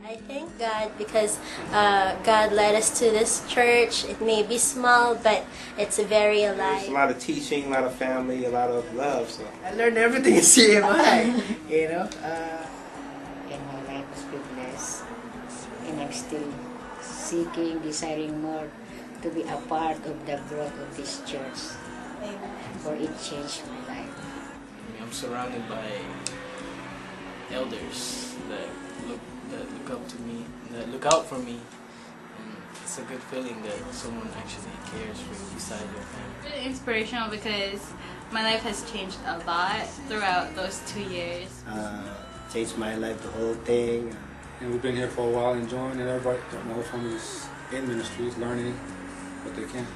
I thank God because God led us to this church. It may be small, but it's very alive. There's a lot of teaching, a lot of family, a lot of love. So I learned everything in CMI, you know. And my life has been blessed. And I'm still seeking, desiring more to be a part of the growth of this church. For it changed my life. I'm surrounded by elders that look up to me, that look out for me. And it's a good feeling that someone actually cares for you beside your family. Really inspirational because my life has changed a lot throughout those 2 years. Changed my life, the whole thing. And we've been here for a while enjoying, and everybody, my whole family is in ministries, learning what they can,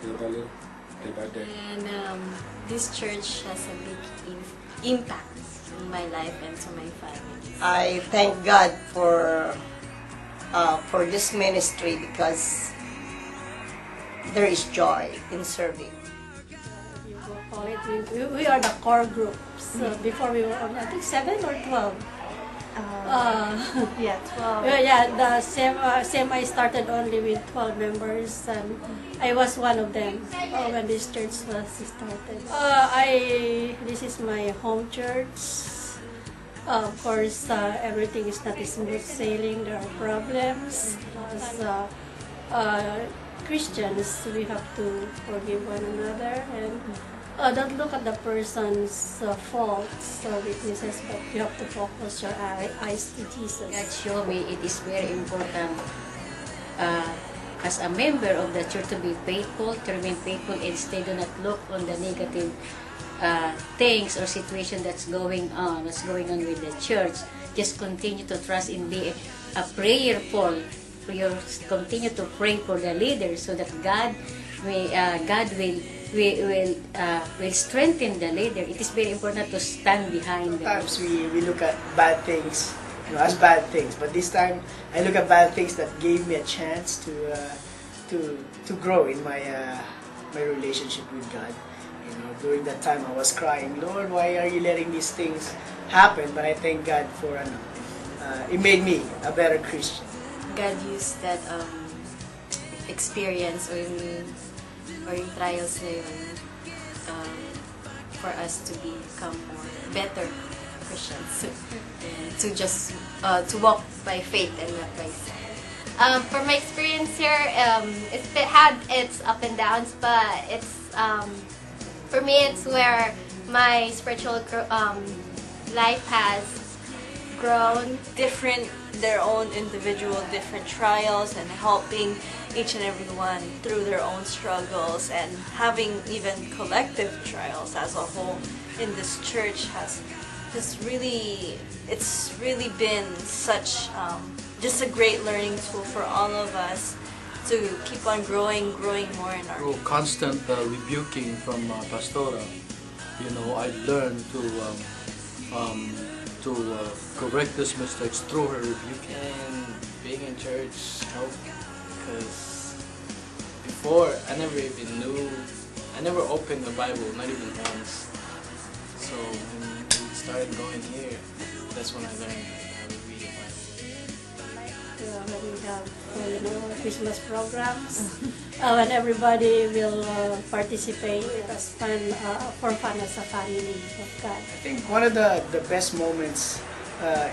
little by little, day by day. And this church has a big impact in my life and to my family. I thank God for this ministry because there is joy in serving. We are the core group. So before we were on, I think 7 or 12. Yeah, 12. Yeah, the CEMI started only with 12 members, and I was one of them when this church was started. This is my home church. Of course, everything is not smooth sailing. There are problems. As Christians, we have to forgive one another and don't look at the person's faults or weaknesses, but you have to focus your eyes to Jesus. God showed me it is very important as a member of the church to be faithful, to remain faithful, and stay, do not look on the negative things or situation what's going on with the church. Just continue to trust and be a prayerful. Continue to pray for the leaders so that God will strengthen the leader. It is very important to stand behind them. Sometimes we look at bad things, as bad things, but this time I look at bad things that gave me a chance to grow in my my relationship with God. During that time I was crying, Lord, why are you letting these things happen? But I thank God for it made me a better Christian. God used that experience or yung trials na yun for us to become more better Christians and to just to walk by faith and not by sight. For my experience here, it's had its up and downs, but it's for me it's where my spiritual life has grown. Their own individual different trials and helping each and every one through their own struggles, and having even collective trials as a whole in this church has really been such just a great learning tool for all of us to keep on growing more in our constant rebuking from Pastora. I learned to correct these mistakes through her rebuking. And being in church helped because before I never opened the Bible, not even once. So when we started going here, that's when I learned how to read the Bible. When we have Christmas programs, when everybody will participate, it's fun for fun as a family of God. I think one of the best moments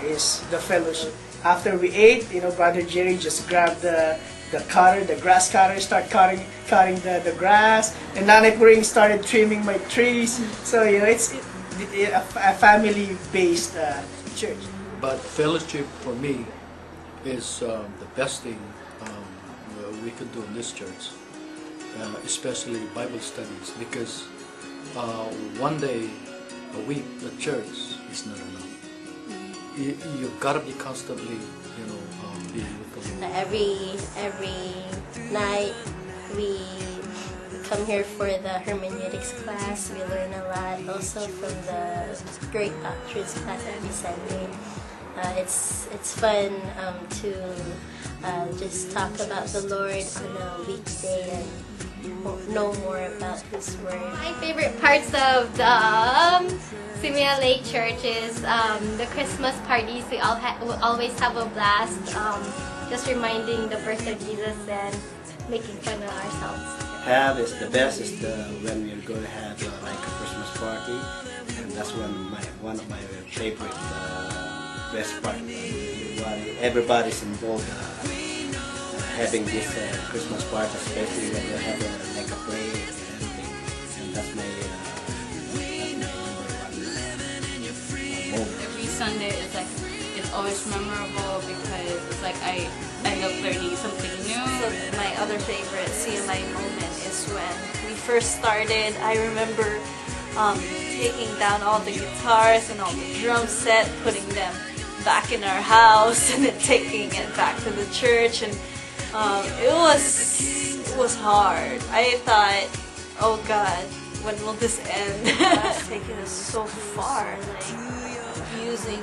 is the fellowship. After we ate, Brother Jerry just grabbed the grass cutter, start cutting the grass, and Nanay Puring started trimming my trees. So it's a family-based church. But fellowship for me is the best thing we could do in this church, especially Bible studies, because one day a week the church is not enough. You've got to be constantly, being with the Lord. Every night we come here for the hermeneutics class. We learn a lot also from the great doctrines class every Sunday. It's fun to just talk about the Lord on a weekday and know more about His Word. My favorite parts of the CEMI Lake Church is the Christmas parties. We always have a blast. Just reminding the birth of Jesus and making fun of ourselves. The best is when we're going to have like a Christmas party, and that's one of my favorite best part. Everybody's involved having this Christmas party, especially when we're having like a parade and everything. And that's my moment. Every Sunday it's always memorable because it's like I end up learning something new. So my other favorite CMI moment is when we first started. I remember taking down all the guitars and all the drum set, putting them back in our house, and then taking it back to the church, and it was hard. I thought, oh God, when will this end? It's taken us so far, like using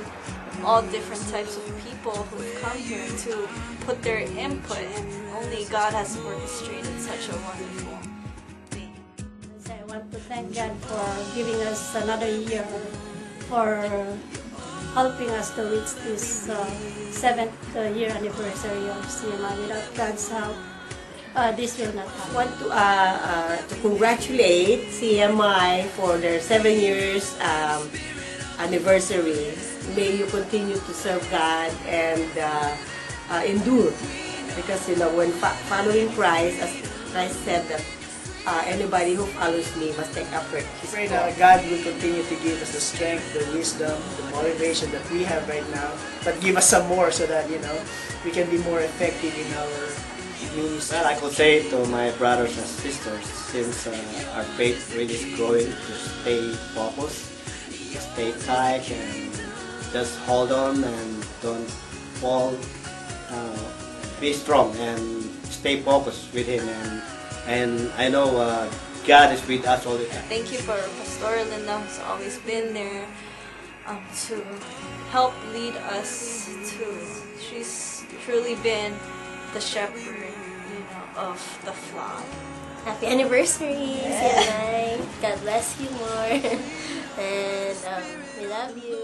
all different types of people who've come here to put their input. Only God has orchestrated such a wonderful thing. I want to thank God for giving us another year, for helping us to reach this 7th year anniversary of CMI. Without God's help, this will not happen. I want to congratulate CMI for their 7 years anniversary. May you continue to serve God and endure, because when following Christ, as Christ said that anybody who follows me must take up his Pray cross. that God will continue to give us the strength, the wisdom, the motivation that we have right now, but give us some more so that we can be more effective in our ministry. Well, I could say to my brothers and sisters, since our faith really is growing, to stay focused, stay tight, and just hold on and don't fall. Be strong and stay focused with Him, and I know God is with us all the time. Thank you for Pastor Linda, who's always been there to help lead us. She's truly been the shepherd, of the flock. Happy anniversary, CMI. God bless you more. And we love you.